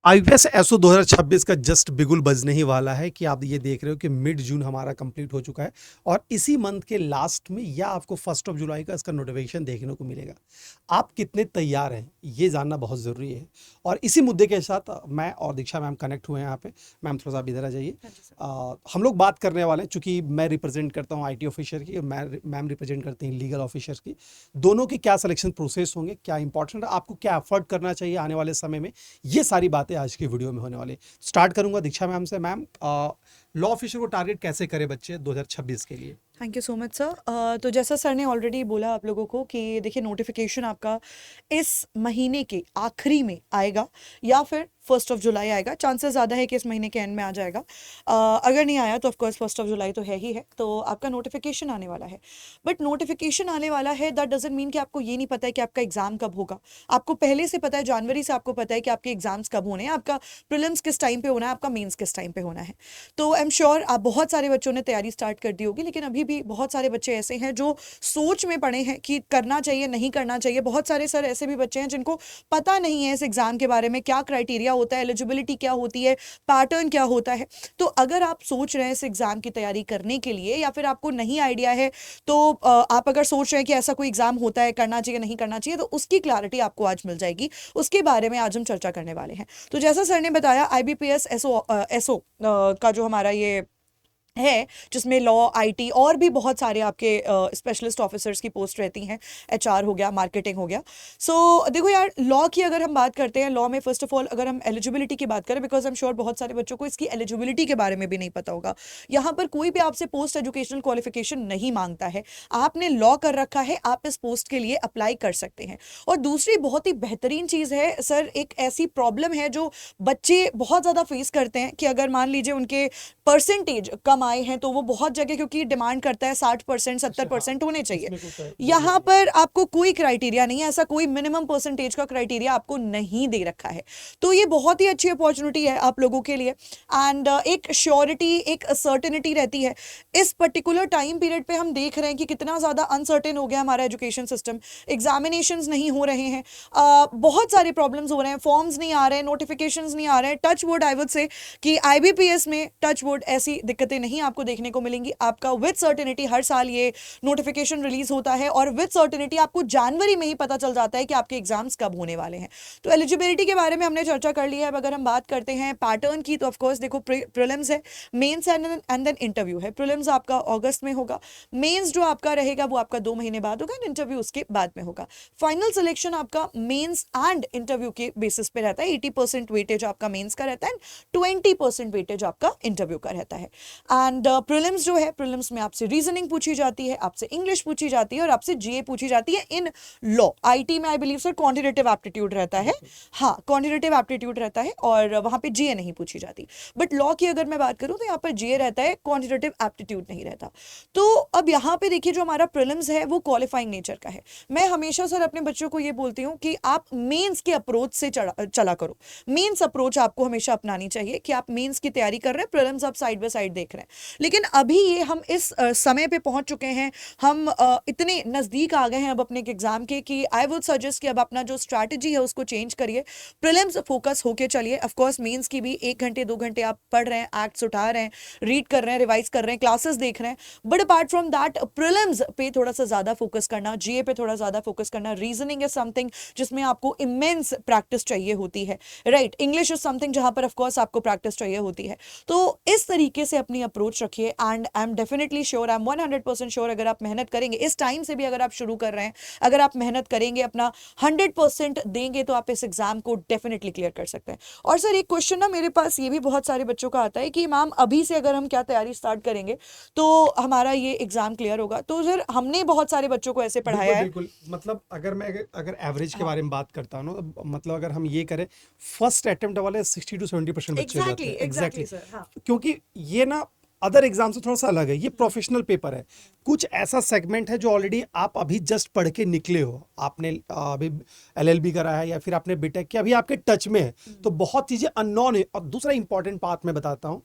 IPS SO 2026 का just बिगुल बजने ही वाला है कि आप ये देख रहे हो कि मिड जून हमारा कंप्लीट हो चुका है और इसी मंथ के लास्ट में या आपको 1 जुलाई का इसका नोटिफिकेशन देखने को मिलेगा। आप कितने तैयार हैं ये जानना बहुत ज़रूरी है और इसी मुद्दे के साथ मैं और दीक्षा मैम कनेक्ट हुए हैं यहाँ पे। मैम थोड़ा सा आप इधर आ जाइए। हम लोग बात करने वाले हैं, चूंकि मैं रिप्रेजेंट करता हूँ आईटी ऑफिसर की और मैम रिप्रेजेंट करते हैं लीगल ऑफिसर की। दोनों के क्या सिलेक्शन प्रोसेस होंगे, क्या इंपॉर्टेंट है, आपको क्या एफर्ट करना चाहिए आने वाले समय में, ये सारी बातें आज की वीडियो में होने वाली। स्टार्ट करूंगा दीक्षा मैम से। मैम, लॉ ऑफिसर को टारगेट कैसे करे बच्चे 2026 के लिए? Thank you so much sir. तो जैसा सर ने ऑलरेडी बोला आप लोगों को कि देखिए नोटिफिकेशन आपका इस महीने के आखिरी में आएगा या फिर 1 जुलाई आएगा। चांसेस ज़्यादा है कि इस महीने के एंड में आ जाएगा। अगर नहीं आया तो ऑफकोर्स 1 जुलाई तो है ही है, तो आपका नोटिफिकेशन आने वाला है। बट नोटिफिकेशन आने वाला है दैट डजंट मीन कि आपको ये नहीं पता है कि आपका एग्जाम कब होगा। आपको पहले से पता है, जनवरी से आपको पता है कि आपके एग्जाम्स कब होने हैं, आपका प्रीलिम्स किस टाइम पे होना है, आपका मेंस किस टाइम पे होना है। तो आई एम श्योर आप बहुत सारे बच्चों ने तैयारी स्टार्ट कर दी होगी, लेकिन अभी भी बहुत सारे बच्चे ऐसे हैं जो सोच में पड़े हैं कि करना चाहिए नहीं करना चाहिए। बहुत सारे सर ऐसे भी बच्चे हैं जिनको पता नहीं है इस एग्जाम के बारे में, क्या क्राइटेरिया होता है, एलिजिबिलिटी क्या होती है, पैटर्न क्या होता है। तो अगर आप सोच रहे हैं इस एग्जाम की तैयारी करने के लिए या फिर आपको नहीं आइडिया है, तो आप अगर सोच रहे हैं कि ऐसा कोई एग्जाम होता है, करना चाहिए नहीं करना चाहिए, तो उसकी क्लैरिटी आपको आज मिल जाएगी। उसके बारे में आज हम चर्चा करने वाले हैं। तो जैसा सर ने बताया, आईबीपीएस एसओ का जो हमारा ये है, जिसमें लॉ, आईटी और भी बहुत सारे आपके स्पेशलिस्ट ऑफिसर्स की पोस्ट रहती हैं। एचआर हो गया, मार्केटिंग हो गया। सो देखो यार, लॉ की अगर हम बात करते हैं, लॉ में फर्स्ट ऑफ ऑल अगर हम एलिजिबिलिटी की बात करें, बिकॉज आई एम श्योर बहुत सारे बच्चों को इसकी एलिजिबिलिटी के बारे में भी नहीं पता होगा। यहाँ पर कोई भी आपसे पोस्ट एजुकेशनल क्वालिफिकेशन नहीं मांगता है। आपने लॉ कर रखा है, आप इस पोस्ट के लिए अप्लाई कर सकते हैं। और दूसरी बहुत ही बेहतरीन चीज़ है सर, एक ऐसी प्रॉब्लम है जो बच्चे बहुत ज़्यादा फेस करते हैं कि अगर मान लीजिए उनके परसेंटेज कम आए हैं, तो वो बहुत जगह क्योंकि डिमांड करता है 60% 70% होने चाहिए। यहाँ पर आपको कोई क्राइटेरिया नहीं है, ऐसा कोई मिनिमम परसेंटेज का क्राइटेरिया आपको नहीं दे रखा है। तो ये बहुत ही अच्छी अपॉर्चुनिटी है आप लोगों के लिए। एंड एक श्योरिटी, एक सर्टेनिटी रहती है। इस पर्टिकुलर टाइम पीरियड पे हम देख रहे हैं कि कितना ज़्यादा अनसर्टेन हो गया हमारा एजुकेशन सिस्टम। एग्जामिनेशंस नहीं हो रहे हैं, बहुत सारे प्रॉब्लम्स हो रहे हैं, फॉर्म्स नहीं आ रहे हैं, नोटिफिकेशंस नहीं आ रहे हैं। Touch would I would say कि आईबीपीएस में टच वुड ऐसी दिक्कतें नहीं आपको देखने को मिलेंगी। आपका विद सर्टेनिटी हर साल ये नोटिफिकेशन रिलीज होता है और विद सर्टेनिटी आपको जनवरी में ही पता चल जाता है कि आपके एग्जाम्स कब होने वाले हैं। तो एलिजिबिलिटी के बारे में हमने चर्चा कर ली है। अब अगर हम बात करते हैं पैटर्न की, तो ऑफकोर्स देखो प्रीलिम्स है, मेंस एंड देन इंटरव्यू है। प्रीलिम्स आपका अगस्त में होगा, मेंस जो आपका रहेगा वो आपका 2 महीने बाद होगा, इंटरव्यू उसके बाद में होगा। फाइनल सिलेक्शन आपका मेंस एंड इंटरव्यू के बेसिस पे रहता है। 80% वेटेज आपका मेंस का रहता है एंड 20% वेटेज आपका इंटरव्यू का रहता है। एंड प्रीलिम्स जो है, प्रीलिम्स में आपसे रीजनिंग पूछी जाती है, आपसे इंग्लिश पूछी जाती है और आपसे जीए पूछी जाती है इन लॉ। आईटी में I believe sir quantitative aptitude रहता है। हाँ, क्वांटिटेटिव एप्टीट्यूड रहता है और वहां पे जीए नहीं पूछी जाती। बट लॉ की अगर मैं बात करूं तो यहाँ पर जीए रहता है, क्वांटिटेटिव एप्टीट्यूड नहीं रहता। तो अब यहाँ पे देखिए, जो हमारा प्रीलिम्स है वो क्वालिफाइंग नेचर का है। मैं हमेशा सर अपने बच्चों को ये बोलती हूँ कि आप मेंस के अप्रोच से चला करो। मेंस अप्रोच आपको हमेशा अपनानी चाहिए कि आप मेंस की तैयारी कर रहे हैं, प्रीलिम्स आप साइड बाय साइड देख रहे हैं। लेकिन अभी ये हम इस समय पे पहुंच चुके हैं, हम इतने नज़दीक आ गए हैं अब अपने एग्जाम के, कि आई वुड सजेस्ट कि अब अपना जो स्ट्रैटेजी है उसको चेंज करिए। प्रीलिम्स फोकस होके चलिए। ऑफकोर्स मेंस की भी 1 घंटे 2 घंटे आप पढ़ रहे हैं, एक्ट्स उठा रहे हैं, रीड कर रहे हैं, रिवाइज कर रहे हैं, क्लासेस देख रहे हैं। But apart from that, prelims पे थोड़ा सा ज़्यादा फोकस करना, जीए पे थोड़ा ज़्यादा फोकस करना। रीजनिंग इज समथिंग जिसमें आपको इमेंस प्रैक्टिस चाहिए होती है, राइट। इंग्लिश इज समथिंग जहां पर ऑफकोर्स आपको प्रैक्टिस चाहिए होती है। तो इस तरीके से अपनी अप्रोच रखिए and I am definitely sure, I am 100% sure, अगर आप मेहनत करेंगे इस टाइम से भी, अगर आप शुरू कर रहे हैं, अगर आप मेहनत करेंगे, अपना 100% देंगे, तो आप इस एग्जाम को डेफिनेटली क्लियर कर सकते हैं। और सर एक क्वेश्चन ना मेरे पास ये भी बहुत सारे बच्चों का आता है कि मैम अभी से अगर हम क्या तैयारी स्टार्ट करेंगे तो हमारा ये एग्जाम क्लियर होगा। तो सर हमने बहुत सारे बच्चों को ऐसे पढ़ाया है। बिल्कुल, मतलब अगर एवरेज के बारे में बात करता हूँ ना, तो मतलब अगर हम ये करें, फर्स्ट अटेम्प्ट वाले 60 to 70% बच्चे रहते हैं। एग्जैक्टली सर, हाँ। क्योंकि ये ना अदर एग्जाम से थोड़ा सा अलग है, ये प्रोफेशनल पेपर है। कुछ ऐसा सेगमेंट है जो ऑलरेडी आप अभी जस्ट पढ़ के निकले हो, आपने अभी एलएलबी करा है या फिर आपने बीटेक किया, अभी आपके टच में है, तो बहुत चीजें अननोन है। और दूसरा इंपॉर्टेंट बात मैं बताता हूँ,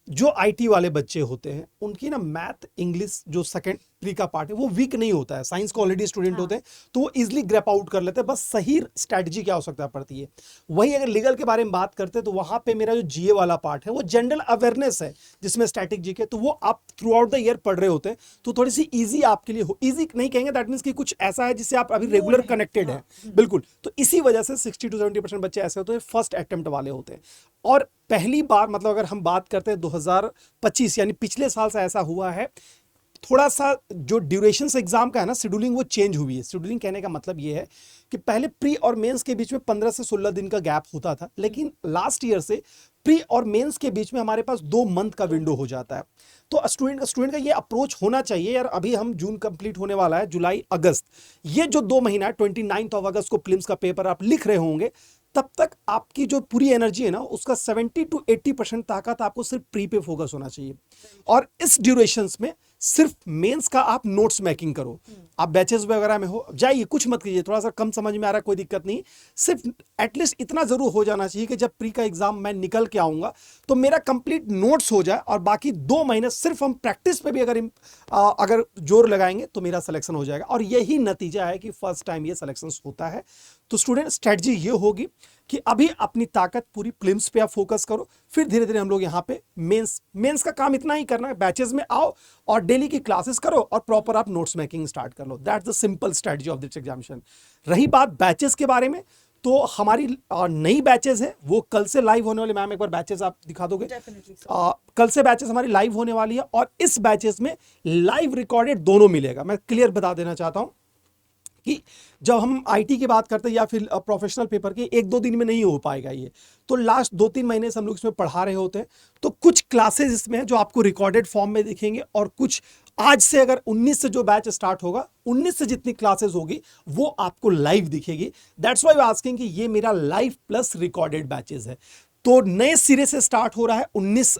जो आईटी वाले बच्चे होते हैं उनकी ना मैथ इंग्लिश जो सेकंड प्री का पार्ट है वो वीक नहीं होता है, साइंस का ऑलरेडी स्टूडेंट होते हैं तो वो इजिली ग्रैप आउट कर लेते हैं, बस सही स्ट्रैटेजी की आवश्यकता पड़ती है। वही अगर लीगल के बारे में बात करते हैं तो वहां पे मेरा जो जीए वाला पार्ट है वो जनरल अवेयरनेस है, जिसमें स्टैटिक जीके, तो वो आप थ्रू आउट द ईयर पढ़ रहे होते हैं तो थोड़ी सी ईजी आपके लिए हो, ईजी नहीं कहेंगे, दैट मीन्स कि कुछ ऐसा है जिससे आप अभी रेगुलर कनेक्टेड है, बिल्कुल। तो इसी वजह से 60 to 70% बच्चे ऐसे होते हैं फर्स्ट अटेम्प्ट वाले होते हैं। और पहली बार मतलब अगर हम बात करते हैं 2025 यानी पिछले साल से ऐसा हुआ है, थोड़ा सा जो ड्यूरेशन से एग्जाम का है ना शेड्यूलिंग वो चेंज हुई है। शेड्यूलिंग कहने का मतलब ये है कि पहले प्री और मेंस के बीच में 15 से 16 दिन का गैप होता था, लेकिन लास्ट ईयर से प्री और मेंस के बीच में हमारे पास 2 मंथ का विंडो हो जाता है। तो स्टूडेंट का ये अप्रोच होना चाहिए यार, अभी हम जून कंप्लीट होने वाला है, जुलाई अगस्त, ये जो 2 महीना है 29 अगस्त को प्रीलिम्स का पेपर आप लिख रहे होंगे, तब तक आपकी जो पूरी एनर्जी है ना उसका 70 to 80% ताकत आपको सिर्फ प्री पे फोकस होना चाहिए। और इस ड्यूरेशंस में सिर्फ मेंस का आप नोट्स मेकिंग करो। आप बैचेस वगैरह में हो जाइए, कुछ मत कीजिए, थोड़ा सा कम समझ में आ रहा है कोई दिक्कत नहीं, सिर्फ एटलीस्ट इतना जरूर हो जाना चाहिए कि जब प्री का एग्जाम मैं निकल के आऊंगा तो मेरा कंप्लीट नोट्स हो जाए, और बाकी 2 महीने सिर्फ हम प्रैक्टिस पे भी अगर जोर लगाएंगे तो मेरा सिलेक्शन हो जाएगा। और यही नतीजा है कि फर्स्ट टाइम ये सिलेक्शन होता है। तो स्टूडेंट स्ट्रेटजी ये होगी कि अभी अपनी ताकत पूरी प्रीलिम्स पे आप फोकस करो, फिर धीरे धीरे हम लोग यहाँ पे मेंस का काम इतना ही करना है, बैचेस में आओ और डेली की क्लासेस करो और प्रॉपर आप नोट्स मेकिंग स्टार्ट कर लो। That's the simple strategy of this examination. रही बात बैचेस के बारे में, तो हमारी नई बैचेस है वो कल से लाइव होने वाली। मैम एक बार बैचेस आप दिखा दोगे? कल से बैचेस हमारी लाइव होने वाली है, और इस बैचेस में लाइव रिकॉर्डेड दोनों मिलेगा। मैं क्लियर बता देना चाहता हूं कि जब हम आईटी की बात करते हैं या फिर प्रोफेशनल पेपर के, 1-2 दिन में नहीं हो पाएगा ये, तो लास्ट 2-3 महीने से हम लोग इसमें पढ़ा रहे होते हैं। तो कुछ क्लासेस इसमें जो आपको रिकॉर्डेड फॉर्म में दिखेंगे, और कुछ आज से अगर 19 से जो बैच स्टार्ट होगा, 19 से जितनी क्लासेस होगी वो आपको लाइव दिखेगी। दैट्स व्हाई आस्किंग कि ये मेरा लाइव प्लस रिकॉर्डेड बैचेस है। तो नए सिरे से स्टार्ट हो रहा है 19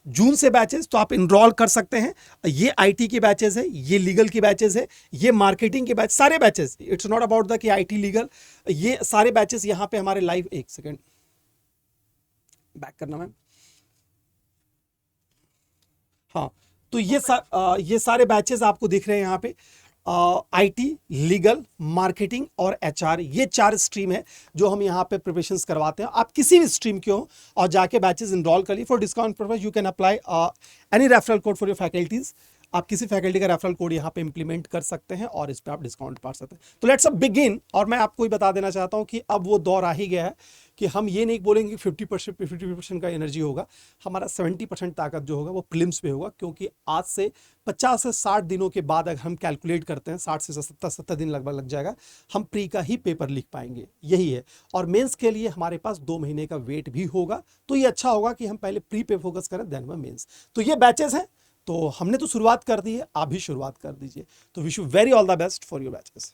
जून से बैचेस, तो आप इनरोल कर सकते हैं। ये आईटी की बैचेस है, ये लीगल की बैचेस है, ये मार्केटिंग के बैच, सारे batches, it's not about the कि आईटी लीगल, ये सारे बैचेस यहाँ पे हमारे लाइव। एक सेकेंड बैक करना मैम। हाँ, तो ये सारे बैचेस आपको दिख रहे हैं यहाँ पे। आईटी, लीगल, मार्केटिंग और एचआर, ये 4 स्ट्रीम है जो हम यहाँ पे प्रिपरेशंस करवाते हैं। आप किसी भी स्ट्रीम के हो और जाके बैचेस इनरोल करिए। For discount purpose you can apply any referral code for your faculties. आप किसी फैकल्टी का रेफरल कोड यहाँ पे इंप्लीमेंट कर सकते हैं और इस पे आप डिस्काउंट पा सकते हैं। तो लेट्स बिगिन। और मैं आपको ही बता देना चाहता हूँ कि अब वो दौर आ ही गया है कि हम ये नहीं बोलेंगे कि 50% का एनर्जी होगा, हमारा 70% ताकत जो होगा वो प्रीलिम्स पे होगा। क्योंकि आज से 50 से 60 दिनों के बाद अगर हम कैलकुलेट करते हैं, 60 से 70 दिन लगभग लग जाएगा, हम प्री का ही पेपर लिख पाएंगे, यही है। और मेंस के लिए हमारे पास 2 महीने का वेट भी होगा। तो ये अच्छा होगा कि हम पहले प्री पे फोकस करें, देन में मेंस। तो ये बैचेस हैं, तो हमने तो शुरुआत कर दी है, आप भी शुरुआत कर दीजिए। तो wish you very all the best for your batches.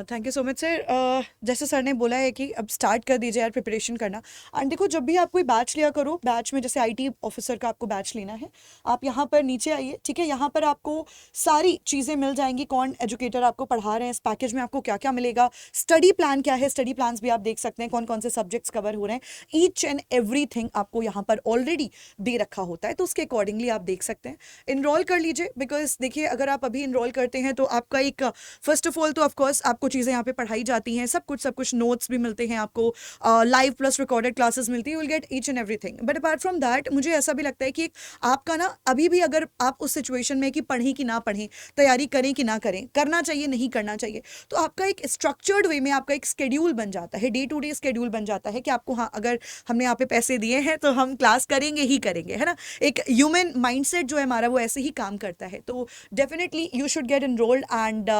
Thank you so much sir. जैसे सर ने बोला है कि अब स्टार्ट कर दीजिए यार प्रिपरेशन करना। एंड देखो, जब भी आप कोई बैच लिया करो, बैच में जैसे आईटी ऑफिसर का आपको बैच लेना है, आप यहाँ पर नीचे आइए, ठीक है। यहाँ पर आपको सारी चीज़ें मिल जाएंगी, कौन एजुकेटर आपको पढ़ा रहे हैं, इस पैकेज में आपको क्या क्या मिलेगा, स्टडी प्लान क्या है, स्टडी प्लान भी आप देख सकते हैं, कौन कौन से सब्जेक्ट्स कवर हो रहे हैं, ईच एंड एवरीथिंग आपको यहाँ पर ऑलरेडी दे रखा होता है। तो उसके अकॉर्डिंगली आप देख सकते हैं। इनरोल कर लीजिए, बिकॉज देखिए अगर आप अभी इनरोल करते हैं तो आपका एक फर्स्ट ऑफ ऑल तो ऑफकोर्स आपको चीज़ें यहाँ पे पढ़ाई जाती हैं, सब कुछ नोट्स भी मिलते हैं आपको, लाइव प्लस रिकॉर्डेड क्लासेस मिलती है, you will get each and everything. But apart from that मुझे ऐसा भी लगता है कि आपका ना अभी भी अगर आप उस सिचुएशन में कि पढ़ें कि ना पढ़ें, तैयारी करें कि ना करें, करना चाहिए नहीं करना चाहिए, तो आपका एक स्ट्रक्चर्ड वे में आपका एक स्केड्यूल बन जाता है, डे टू डे स्केड्यूल बन जाता है कि आपको, हाँ अगर हमने यहाँ पे पैसे दिए हैं तो हम क्लास करेंगे ही करेंगे, है ना। एक ह्यूमन माइंडसेट जो है हमारा वो ऐसे ही काम करता है। तो definitely you should get enrolled. And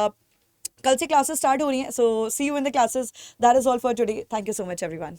कल से क्लासेस स्टार्ट हो रही हैं, so see you in the classes. That is all for today. Thank you so much everyone.